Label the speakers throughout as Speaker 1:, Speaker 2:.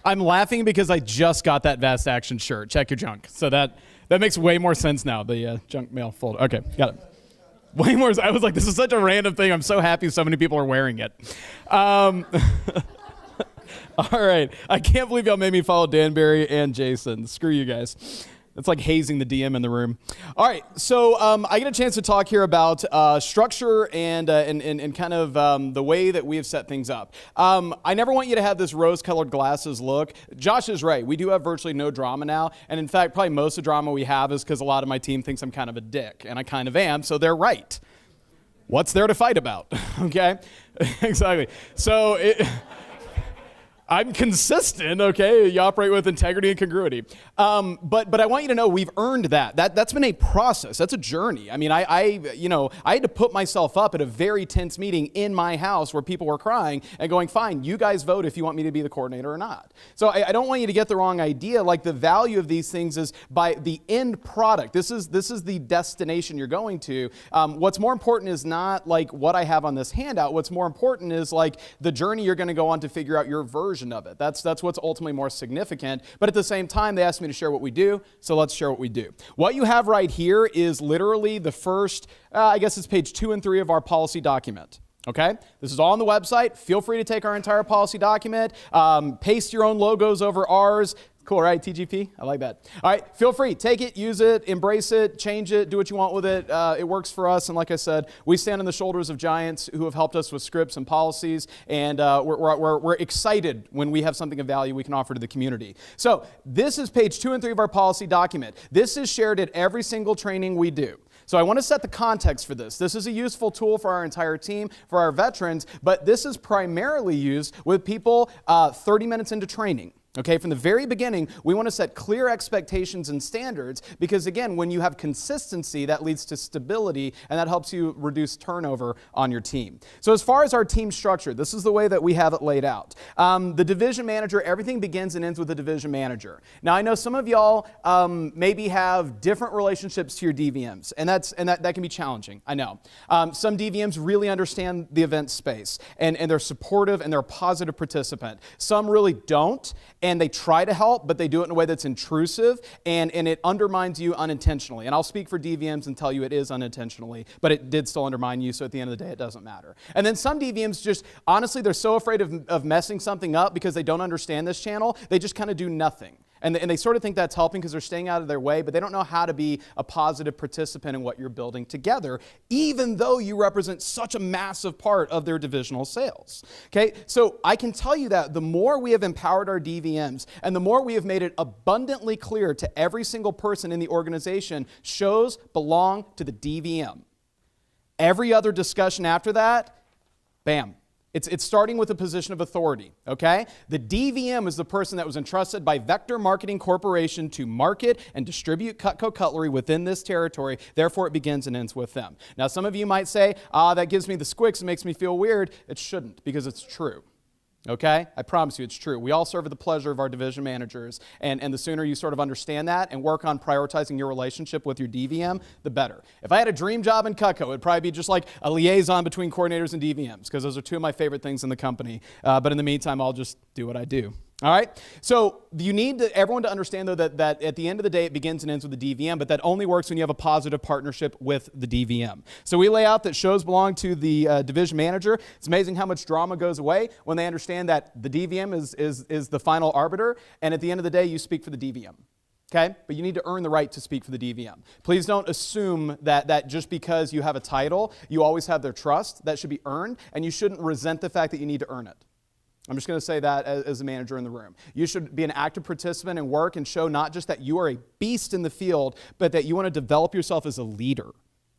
Speaker 1: I'm laughing because I just got that Vast Action shirt. Check your junk. So that makes way more sense now. The junk mail folder. Okay, got it. Way more. I was like, this is such a random thing. I'm so happy so many people are wearing it. All right. I can't believe y'all made me follow Danbury and Jason. Screw you guys. It's like hazing the DM in the room. All right, so I get a chance to talk here about structure and kind of the way that we have set things up. I never want you to have this rose-colored glasses look. Josh is right. We do have virtually no drama now, and in fact, probably most of the drama we have is because a lot of my team thinks I'm kind of a dick, and I kind of am, so they're right. What's there to fight about, okay? Exactly. So I'm consistent, okay? You operate with integrity and congruity. But I want you to know we've earned that. That's been a process. That's a journey. I mean, I had to put myself up at a very tense meeting in my house where people were crying and going, fine, you guys vote if you want me to be the coordinator or not. So I don't want you to get the wrong idea. Like, the value of these things is by the end product. This is the destination you're going to. What's more important is not like what I have on this handout. What's more important is like the journey you're going to go on to figure out your version of it. That's what's ultimately more significant. But at the same time, they asked me to share what we do, so let's share what we do. What you have right here is literally the first, I guess it's page 2 and 3 of our policy document. Okay? This is all on the website. Feel free to take our entire policy document, paste your own logos over ours. Cool, right? TGP? I like that. All right, feel free. Take it, use it, embrace it, change it, do what you want with it. It works for us. And like I said, we stand on the shoulders of giants who have helped us with scripts and policies. And we're excited when we have something of value we can offer to the community. So this is page 2 and 3 of our policy document. This is shared at every single training we do. So I want to set the context for this. This is a useful tool for our entire team, for our veterans, but this is primarily used with people 30 minutes into training. Okay, from the very beginning, we want to set clear expectations and standards because, again, when you have consistency, that leads to stability, and that helps you reduce turnover on your team. So as far as our team structure, this is the way that we have it laid out. The division manager, everything begins and ends with the division manager. Now, I know some of y'all maybe have different relationships to your DVMs, and that can be challenging, I know. Some DVMs really understand the event space, and they're supportive, and they're a positive participant. Some really don't, and they try to help, but they do it in a way that's intrusive, and it undermines you unintentionally. And I'll speak for DVMs and tell you it is unintentionally, but it did still undermine you, so at the end of the day, it doesn't matter. And then some DVMs just, honestly, they're so afraid of messing something up because they don't understand this channel, they just kind of do nothing. And they sort of think that's helping because they're staying out of their way, but they don't know how to be a positive participant in what you're building together, even though you represent such a massive part of their divisional sales. Okay, so I can tell you that the more we have empowered our DVMs and the more we have made it abundantly clear to every single person in the organization, shows belong to the DVM. Every other discussion after that, bam. It's starting with a position of authority, okay? The DVM is the person that was entrusted by Vector Marketing Corporation to market and distribute Cutco cutlery within this territory. Therefore, it begins and ends with them. Now, some of you might say, that gives me the squicks, it makes me feel weird. It shouldn't, because it's true. Okay? I promise you it's true. We all serve at the pleasure of our division managers, and the sooner you sort of understand that and work on prioritizing your relationship with your DVM, the better. If I had a dream job in Cutco, it would probably be just like a liaison between coordinators and DVMs, because those are two of my favorite things in the company. But in the meantime, I'll just do what I do. All right? So you need everyone to understand, though, that at the end of the day, it begins and ends with the DVM, but that only works when you have a positive partnership with the DVM. So we lay out that shows belong to the division manager. It's amazing how much drama goes away when they understand that the DVM is the final arbiter, and at the end of the day, you speak for the DVM. Okay? But you need to earn the right to speak for the DVM. Please don't assume that just because you have a title, you always have their trust. That should be earned, and you shouldn't resent the fact that you need to earn it. I'm just going to say that as a manager in the room. You should be an active participant and work and show not just that you are a beast in the field, but that you want to develop yourself as a leader,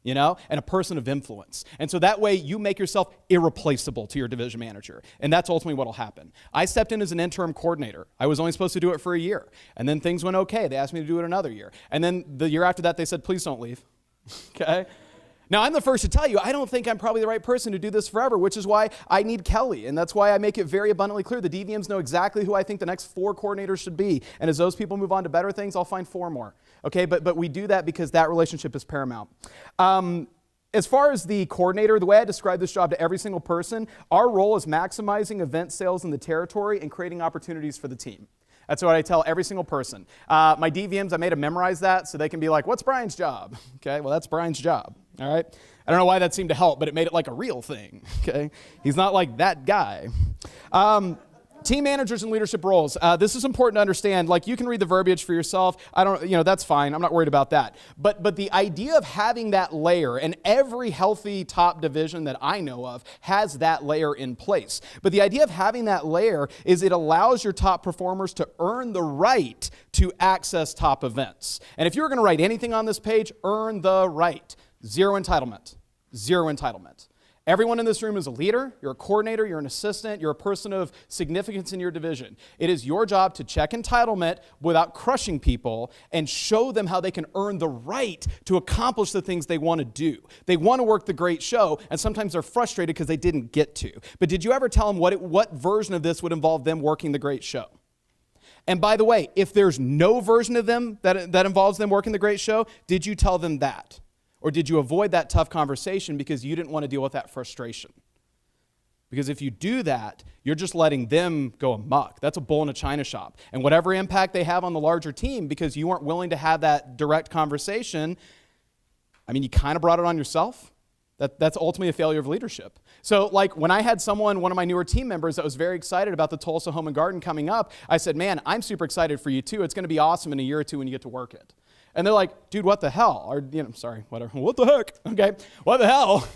Speaker 1: you know, and a person of influence. And so that way you make yourself irreplaceable to your division manager. And that's ultimately what will happen. I stepped in as an interim coordinator. I was only supposed to do it for a year. And then things went okay. They asked me to do it another year. And then the year after that, they said, please don't leave. Okay? Now, I'm the first to tell you, I don't think I'm probably the right person to do this forever, which is why I need Kelly. And that's why I make it very abundantly clear. The DVMs know exactly who I think the next 4 coordinators should be. And as those people move on to better things, I'll find 4 more. Okay, but we do that because that relationship is paramount. As far as the coordinator, the way I describe this job to every single person, our role is maximizing event sales in the territory and creating opportunities for the team. That's what I tell every single person. My DVMs, I made them memorize that so they can be like, what's Brian's job? Okay, well, that's Brian's job, all right? I don't know why that seemed to help, but it made it like a real thing, okay? He's not like that guy. Team managers and leadership roles. This is important to understand. Like, you can read the verbiage for yourself. That's fine. I'm not worried about that. But the idea of having that layer, and every healthy top division that I know of has that layer in place. But the idea of having that layer is it allows your top performers to earn the right to access top events. And if you were going to write anything on this page, earn the right. Zero entitlement. Zero entitlement. Everyone in this room is a leader, you're a coordinator, you're an assistant, you're a person of significance in your division. It is your job to check entitlement without crushing people and show them how they can earn the right to accomplish the things they want to do. They want to work the great show, and sometimes they're frustrated because they didn't get to. But did you ever tell them what version of this would involve them working the great show? And by the way, if there's no version of them that involves them working the great show, did you tell them that? Or did you avoid that tough conversation because you didn't want to deal with that frustration? Because if you do that, you're just letting them go amok. That's a bull in a china shop. And whatever impact they have on the larger team, because you weren't willing to have that direct conversation, you kind of brought it on yourself. That's ultimately a failure of leadership. So like when I had one of my newer team members that was very excited about the Tulsa Home and Garden coming up, I said, man, I'm super excited for you too. It's going to be awesome in a year or two when you get to work it. And they're like, dude, what the hell? What the heck? Okay, what the hell?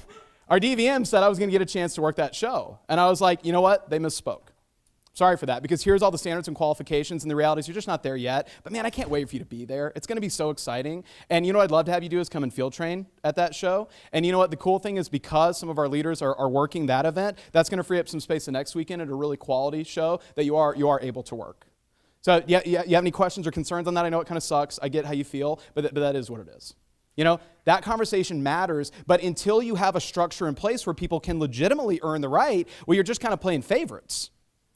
Speaker 1: Our DVM said I was going to get a chance to work that show. And I was like, you know what? They misspoke. Sorry for that, because here's all the standards and qualifications, and the reality is you're just not there yet. But man, I can't wait for you to be there. It's going to be so exciting. And you know what I'd love to have you do is come and field train at that show. And you know what? The cool thing is because some of our leaders are working that event, that's going to free up some space the next weekend at a really quality show that you are able to work. So you have any questions or concerns on that? I know it kind of sucks. I get how you feel, but that is what it is. You know, that conversation matters, but until you have a structure in place where people can legitimately earn the right, well, you're just kind of playing favorites.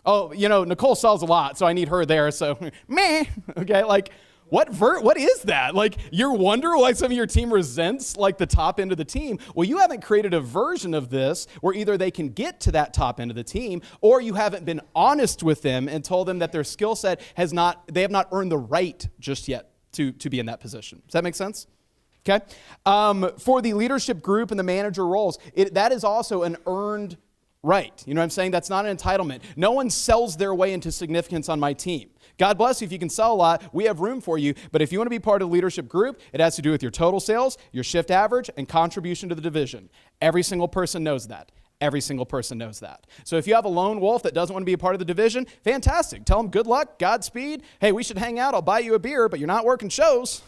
Speaker 1: Oh, Nicole sells a lot, so I need her there, so meh. Okay, like, what is that? Like, you're wondering why some of your team resents, like, the top end of the team. Well, you haven't created a version of this where either they can get to that top end of the team, or you haven't been honest with them and told them that their skill set they have not earned the right just yet to be in that position. Does that make sense? Okay. For the leadership group and the manager roles, that is also an earned right. You know what I'm saying? That's not an entitlement. No one sells their way into significance on my team. God bless you if you can sell a lot. We have room for you. But if you want to be part of the leadership group, it has to do with your total sales, your shift average, and contribution to the division. Every single person knows that. Every single person knows that. So if you have a lone wolf that doesn't want to be a part of the division, fantastic. Tell them good luck, Godspeed. Hey, we should hang out. I'll buy you a beer, but you're not working shows.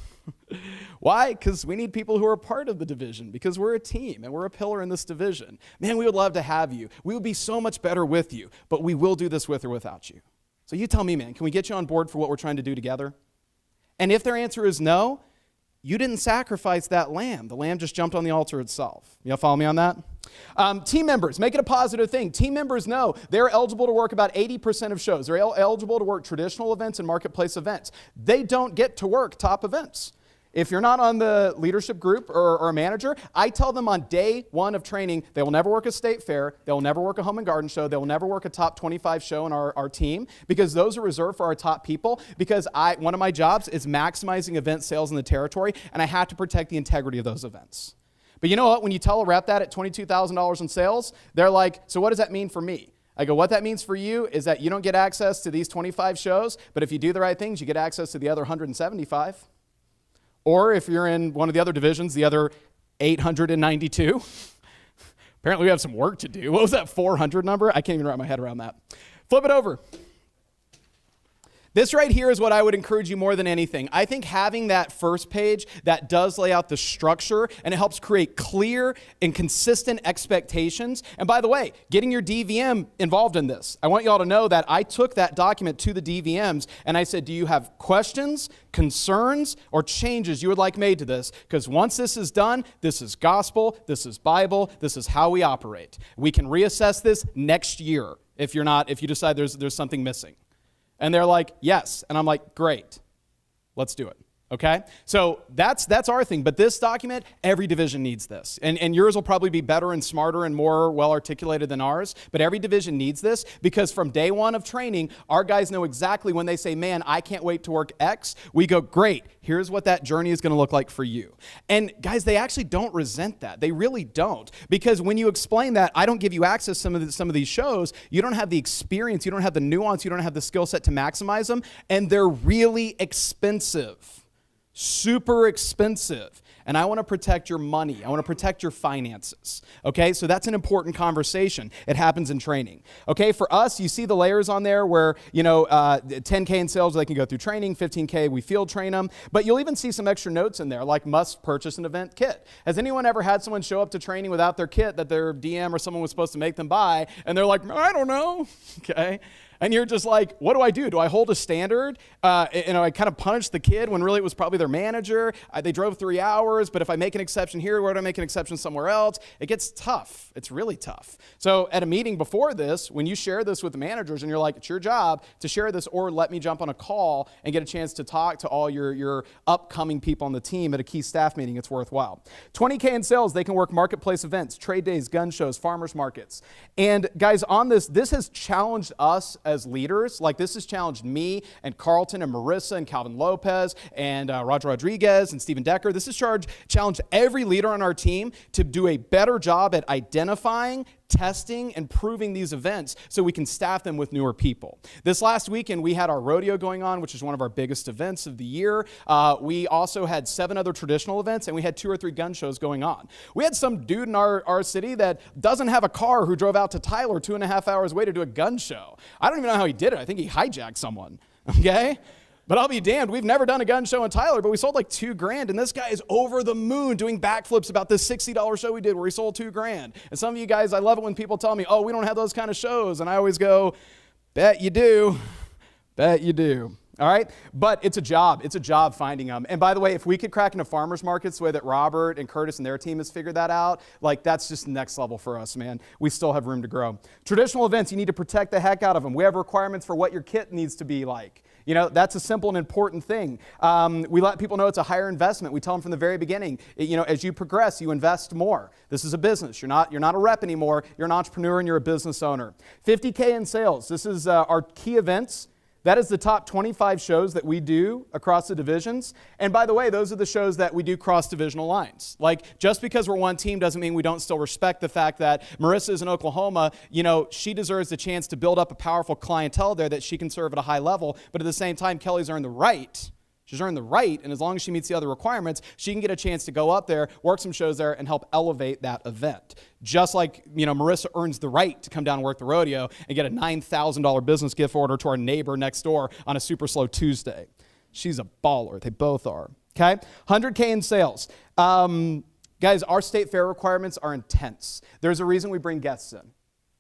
Speaker 1: Why? Because we need people who are part of the division, because we're a team and we're a pillar in this division. Man, we would love to have you. We would be so much better with you, but we will do this with or without you. So you tell me, man, can we get you on board for what we're trying to do together? And if their answer is no, you didn't sacrifice that lamb. The lamb just jumped on the altar itself. You follow me on that? Team members, make it a positive thing. Team members know they're eligible to work about 80% of shows. They're eligible to work traditional events and marketplace events. They don't get to work top events. If you're not on the leadership group or a manager, I tell them on day one of training, they will never work a state fair, they will never work a home and garden show, they will never work a top 25 show in our team, because those are reserved for our top people, because one of my jobs is maximizing event sales in the territory, and I have to protect the integrity of those events. But you know what? When you tell a rep that at $22,000 in sales, they're like, so what does that mean for me? I go, what that means for you is that you don't get access to these 25 shows, but if you do the right things, you get access to the other 175. Or if you're in one of the other divisions, the other 892. Apparently we have some work to do. What was that 400 number? I can't even wrap my head around that. Flip it over. This right here is what I would encourage you more than anything. I think having that first page that does lay out the structure, and it helps create clear and consistent expectations. And by the way, getting your DVM involved in this. I want you all to know that I took that document to the DVMs and I said, do you have questions, concerns, or changes you would like made to this? Because once this is done, this is gospel, this is Bible, this is how we operate. We can reassess this next year if you decide there's something missing. And they're like, yes. And I'm like, great, let's do it. Okay, so that's our thing. But this document, every division needs this. And yours will probably be better and smarter and more well-articulated than ours. But every division needs this because from day one of training, our guys know exactly when they say, man, I can't wait to work X. We go, great, here's what that journey is going to look like for you. And guys, they actually don't resent that. They really don't. Because when you explain that, I don't give you access to some of these shows, you don't have the experience, you don't have the nuance, you don't have the skill set to maximize them. And they're really expensive. Super expensive. And I want to protect your money. I want to protect your finances. Okay, so that's an important conversation. It happens in training. Okay, for us, you see the layers on there where, 10K in sales, they can go through training, 15K, we field train them. But you'll even see some extra notes in there, like must purchase an event kit. Has anyone ever had someone show up to training without their kit that their DM or someone was supposed to make them buy, and they're like, I don't know, okay? And you're just like, what do I do? Do I hold a standard? I kind of punish the kid when really it was probably their manager. They drove 3 hours, but if I make an exception here, where do I make an exception somewhere else? It gets tough. It's really tough. So at a meeting before this, when you share this with the managers and you're like, it's your job to share this or let me jump on a call and get a chance to talk to all your upcoming people on the team at a key staff meeting, it's worthwhile. 20K in sales, they can work marketplace events, trade days, gun shows, farmers markets. And guys, on this has challenged us as leaders. Like this has challenged me and Carlton and Marissa and Calvin Lopez and Roger Rodriguez and Stephen Decker. This has challenged every leader on our team to do a better job at identifying, testing, and proving these events so we can staff them with newer people. This last weekend, we had our rodeo going on, which is one of our biggest events of the year. We also had 7 other traditional events, and we had 2 or 3 gun shows going on. We had some dude in our city that doesn't have a car who drove out to Tyler 2.5 hours away to do a gun show. I don't even know how he did it. I think he hijacked someone, okay? But I'll be damned, we've never done a gun show in Tyler, but we sold like $2,000, and this guy is over the moon doing backflips about this $60 show we did where he sold $2,000. And some of you guys, I love it when people tell me, oh, we don't have those kind of shows, and I always go, bet you do, bet you do. All right, but it's a job. It's a job finding them. And by the way, if we could crack into farmers markets the way that Robert and Curtis and their team has figured that out, like that's just next level for us, man. We still have room to grow. Traditional events, you need to protect the heck out of them. We have requirements for what your kit needs to be like. That's a simple and important thing. We let people know it's a higher investment. We tell them from the very beginning, as you progress, you invest more. This is a business. You're not a rep anymore. You're an entrepreneur and you're a business owner. 50K in sales. This is our key events. That is the top 25 shows that we do across the divisions. And by the way, those are the shows that we do cross-divisional lines. Like, just because we're one team doesn't mean we don't still respect the fact that Marissa is in Oklahoma. She deserves the chance to build up a powerful clientele there that she can serve at a high level. But at the same time, Kelly's earned the right. She's earned the right, and as long as she meets the other requirements, she can get a chance to go up there, work some shows there, and help elevate that event. Just like, Marissa earns the right to come down and work the rodeo and get a $9,000 business gift order to our neighbor next door on a super slow Tuesday. She's a baller. They both are. Okay? 100K in sales. Guys, our state fair requirements are intense. There's a reason we bring guests in.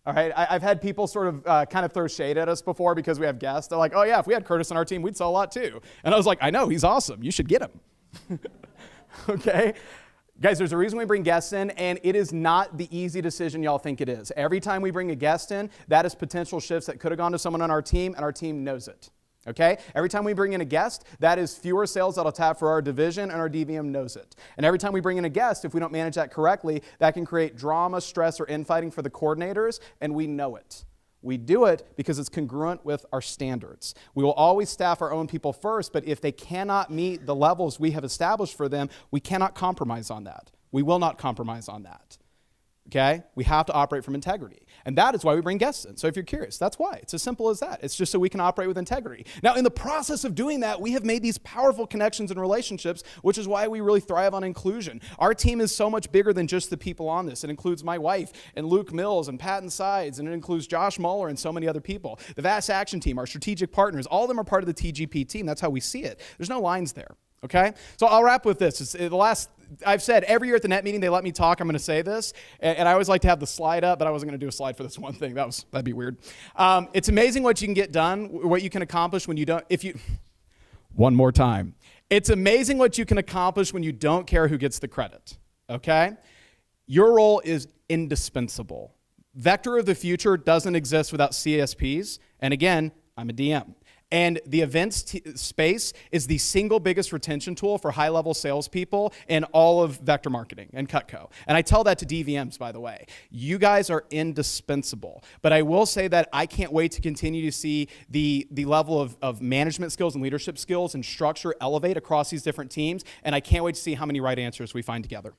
Speaker 1: All right, I've had people sort of kind of throw shade at us before because we have guests. They're like, oh yeah, if we had Curtis on our team, we'd sell a lot too. And I was like, I know, he's awesome. You should get him. Okay? Guys, there's a reason we bring guests in, and it is not the easy decision y'all think it is. Every time we bring a guest in, that is potential shifts that could have gone to someone on our team, and our team knows it. Okay? Every time we bring in a guest, that is fewer sales that'll tap for our division, and our DVM knows it. And every time we bring in a guest, if we don't manage that correctly, that can create drama, stress, or infighting for the coordinators, and we know it. We do it because it's congruent with our standards. We will always staff our own people first, but if they cannot meet the levels we have established for them, we cannot compromise on that. We will not compromise on that. Okay? We have to operate from integrity. And that is why we bring guests in. So if you're curious, that's why. It's as simple as that. It's just so we can operate with integrity. Now, in the process of doing that, we have made these powerful connections and relationships, which is why we really thrive on inclusion. Our team is so much bigger than just the people on this. It includes my wife and Luke Mills and Patton Sides, and it includes Josh Muller and so many other people. The Vast Action Team, our strategic partners, all of them are part of the TGP team. That's how we see it. There's no lines there. Okay? So I'll wrap with this. I've said every year at the net meeting, they let me talk. I'm going to say this. And I always like to have the slide up, but I wasn't going to do a slide for this one thing. That'd be weird. It's amazing what you can get done, what you can accomplish when you don't, one more time. It's amazing what you can accomplish when you don't care who gets the credit. Okay? Your role is indispensable. Vector of the future doesn't exist without CSPs. And again, I'm a DM. And the events space is the single biggest retention tool for high-level salespeople in all of vector marketing and Cutco. And I tell that to DVMs, by the way. You guys are indispensable. But I will say that I can't wait to continue to see the level of management skills and leadership skills and Stucture elevate across these different teams. And I can't wait to see how many right answers we find together.